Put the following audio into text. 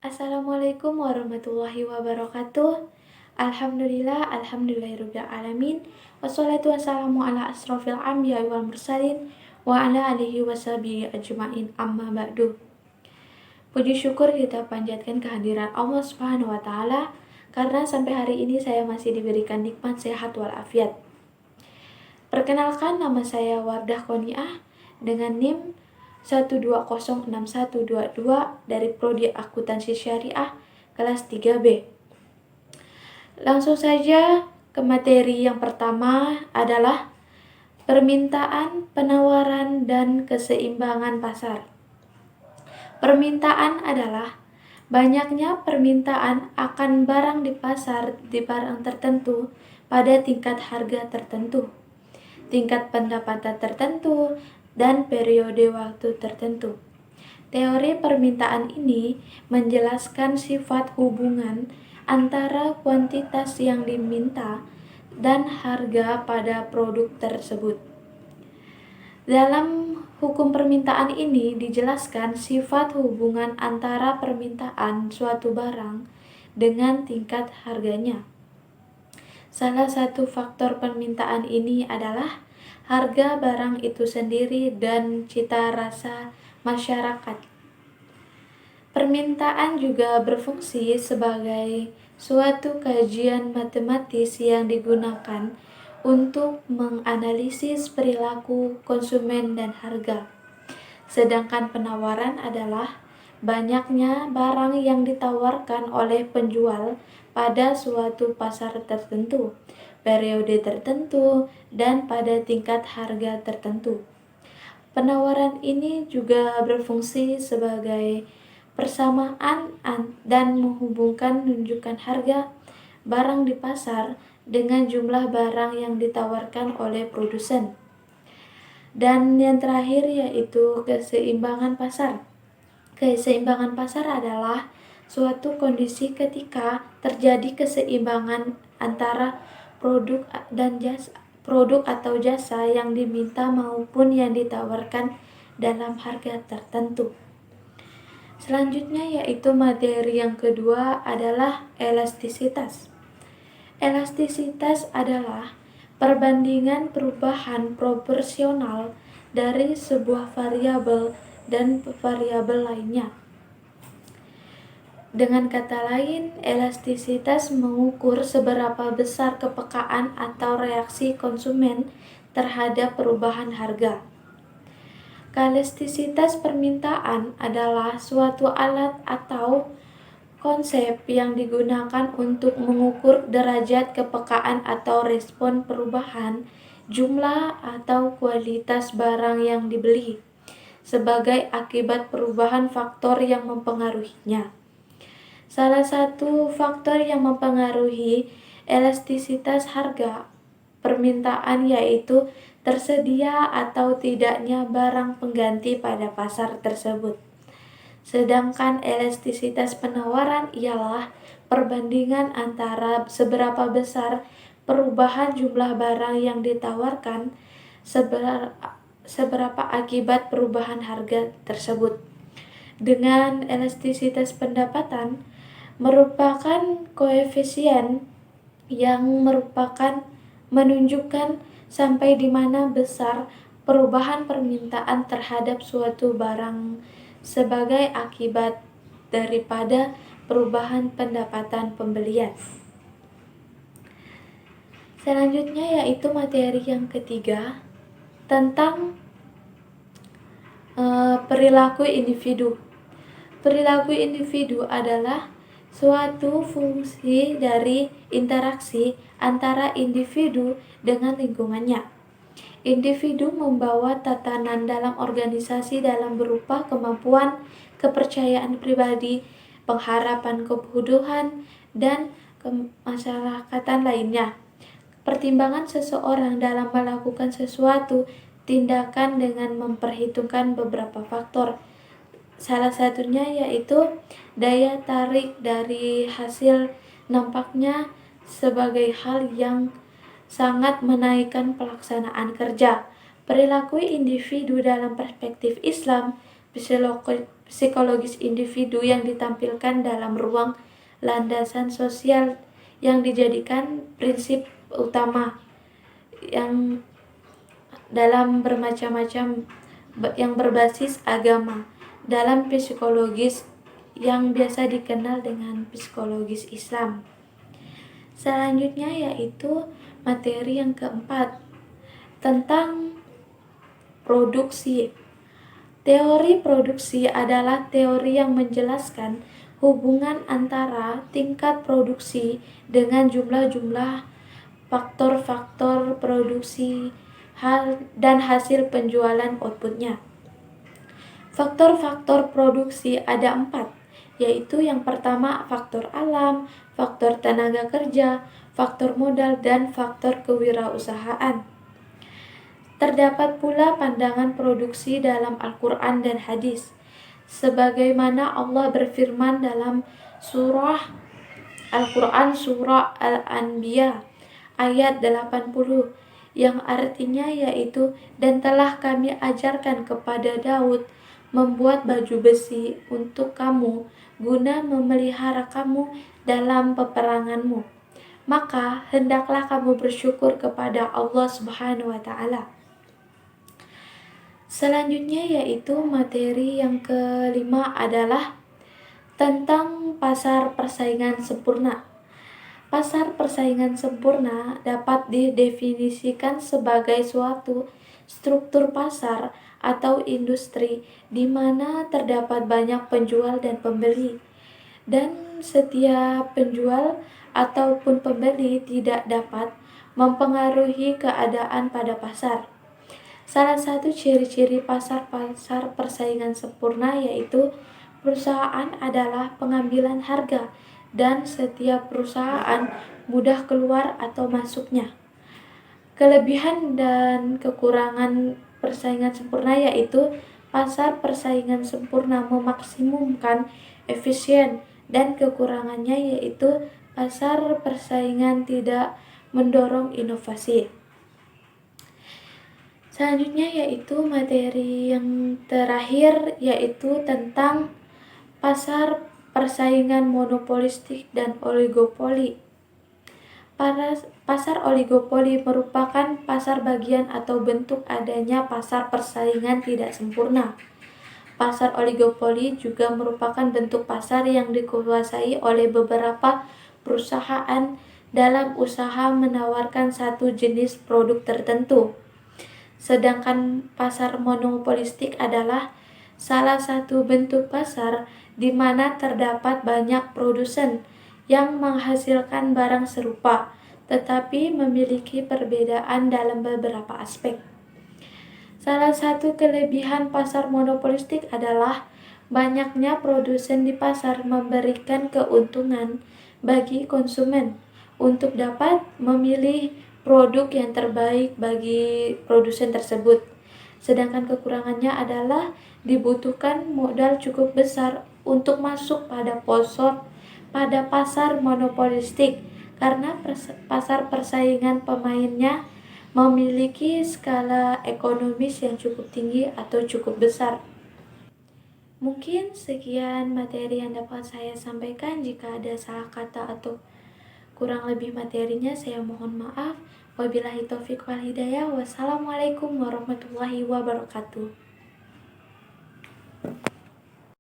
Assalamualaikum warahmatullahi wabarakatuh. Alhamdulillahirabbil alamin. Wassalatu wassalamu ala asrofil anbiya'i wal mursalin wa ala alihi washabihi ajmain, amma ba'du. Puji syukur kita panjatkan kehadiran Allah Subhanahu wa taala karena sampai hari ini saya masih diberikan nikmat sehat walafiat. Perkenalkan, nama saya Wardah Qoniah dengan NIM 1206122 dari Prodi Akuntansi Syariah kelas 3B. Langsung saja ke materi yang pertama adalah permintaan, penawaran, dan keseimbangan pasar. Permintaan adalah banyaknya permintaan akan barang di pasar di barang tertentu pada tingkat harga tertentu, tingkat pendapatan tertentu, dan periode waktu tertentu. Teori permintaan ini menjelaskan sifat hubungan antara kuantitas yang diminta dan harga pada produk tersebut. Dalam hukum permintaan ini dijelaskan sifat hubungan antara permintaan suatu barang dengan tingkat harganya. Salah satu faktor permintaan ini adalah harga barang itu sendiri dan cita rasa masyarakat. Permintaan juga berfungsi sebagai suatu kajian matematis yang digunakan untuk menganalisis perilaku konsumen dan harga. Sedangkan penawaran adalah banyaknya barang yang ditawarkan oleh penjual pada suatu pasar tertentu, periode tertentu, dan pada tingkat harga tertentu. Penawaran ini juga berfungsi sebagai persamaan dan menghubungkan menunjukkan harga barang di pasar dengan jumlah barang yang ditawarkan oleh produsen. Dan yang terakhir yaitu keseimbangan pasar. Keseimbangan pasar adalah suatu kondisi ketika terjadi keseimbangan antara produk atau jasa yang diminta maupun yang ditawarkan dalam harga tertentu. Selanjutnya yaitu materi yang kedua adalah elastisitas. Elastisitas adalah perbandingan perubahan proporsional dari sebuah variabel dan variabel lainnya. Dengan kata lain, elastisitas mengukur seberapa besar kepekaan atau reaksi konsumen terhadap perubahan harga. Elastisitas permintaan adalah suatu alat atau konsep yang digunakan untuk mengukur derajat kepekaan atau respon perubahan jumlah atau kualitas barang yang dibeli sebagai akibat perubahan faktor yang mempengaruhinya. Salah satu faktor yang mempengaruhi elastisitas harga permintaan yaitu tersedia atau tidaknya barang pengganti pada pasar tersebut. Sedangkan elastisitas penawaran ialah perbandingan antara seberapa besar perubahan jumlah barang yang ditawarkan, seberapa akibat perubahan harga tersebut. Dengan elastisitas pendapatan merupakan koefisien yang menunjukkan sampai di mana besar perubahan permintaan terhadap suatu barang sebagai akibat daripada perubahan pendapatan pembelian. Selanjutnya yaitu materi yang ketiga tentang perilaku individu. Perilaku individu adalah suatu fungsi dari interaksi antara individu dengan lingkungannya. Individu membawa tatanan dalam organisasi dalam berupa kemampuan, kepercayaan pribadi, pengharapan kebutuhan, dan kemasyarakatan lainnya. Pertimbangan seseorang dalam melakukan sesuatu tindakan dengan memperhitungkan beberapa faktor. Salah satunya yaitu daya tarik dari hasil nampaknya sebagai hal yang sangat menaikkan pelaksanaan kerja. Perilaku individu dalam perspektif Islam, psikologis individu yang ditampilkan dalam ruang landasan sosial yang dijadikan prinsip utama yang dalam bermacam-macam yang berbasis agama dalam psikologis yang biasa dikenal dengan psikologis Islam. Selanjutnya yaitu materi yang keempat tentang produksi. Teori produksi adalah teori yang menjelaskan hubungan antara tingkat produksi dengan jumlah-jumlah faktor-faktor produksi dan hasil penjualan outputnya. Faktor-faktor produksi ada 4, yaitu yang pertama faktor alam, faktor tenaga kerja, faktor modal, dan faktor kewirausahaan. Terdapat pula pandangan produksi dalam Al-Quran dan hadis, sebagaimana Allah berfirman dalam surah Al-Quran surah Al-Anbiya ayat 80 yang artinya yaitu, dan telah kami ajarkan kepada Daud membuat baju besi untuk kamu guna memelihara kamu dalam peperanganmu. Maka hendaklah kamu bersyukur kepada Allah Subhanahu wa Ta'ala. Selanjutnya yaitu materi yang kelima adalah tentang pasar persaingan sempurna. Pasar persaingan sempurna dapat didefinisikan sebagai suatu struktur pasar atau industri di mana terdapat banyak penjual dan pembeli, dan setiap penjual ataupun pembeli tidak dapat mempengaruhi keadaan pada pasar. Salah satu ciri-ciri pasar persaingan sempurna yaitu perusahaan adalah pengambilan harga dan setiap perusahaan mudah keluar atau masuknya. Kelebihan dan kekurangan persaingan sempurna yaitu pasar persaingan sempurna memaksimumkan efisien dan kekurangannya yaitu pasar persaingan tidak mendorong inovasi. Selanjutnya yaitu materi yang terakhir yaitu tentang pasar persaingan monopolistik dan oligopoli. Pasar oligopoli merupakan pasar bagian atau bentuk adanya pasar persaingan tidak sempurna. Pasar oligopoli juga merupakan bentuk pasar yang dikuasai oleh beberapa perusahaan dalam usaha menawarkan satu jenis produk tertentu. Sedangkan pasar monopolistik adalah salah satu bentuk pasar di mana terdapat banyak produsen yang menghasilkan barang serupa, tetapi memiliki perbedaan dalam beberapa aspek. Salah satu kelebihan pasar monopolistik adalah banyaknya produsen di pasar memberikan keuntungan bagi konsumen untuk dapat memilih produk yang terbaik bagi produsen tersebut. Sedangkan kekurangannya adalah dibutuhkan modal cukup besar untuk masuk pada pasar monopolistik karena pasar persaingan pemainnya memiliki skala ekonomis yang cukup tinggi atau cukup besar. Mungkin sekian materi yang dapat saya sampaikan. Jika ada salah kata atau kurang lebih materinya, saya mohon maaf. Wabillahi taufiq wal hidayah. Wassalamualaikum warahmatullahi wabarakatuh.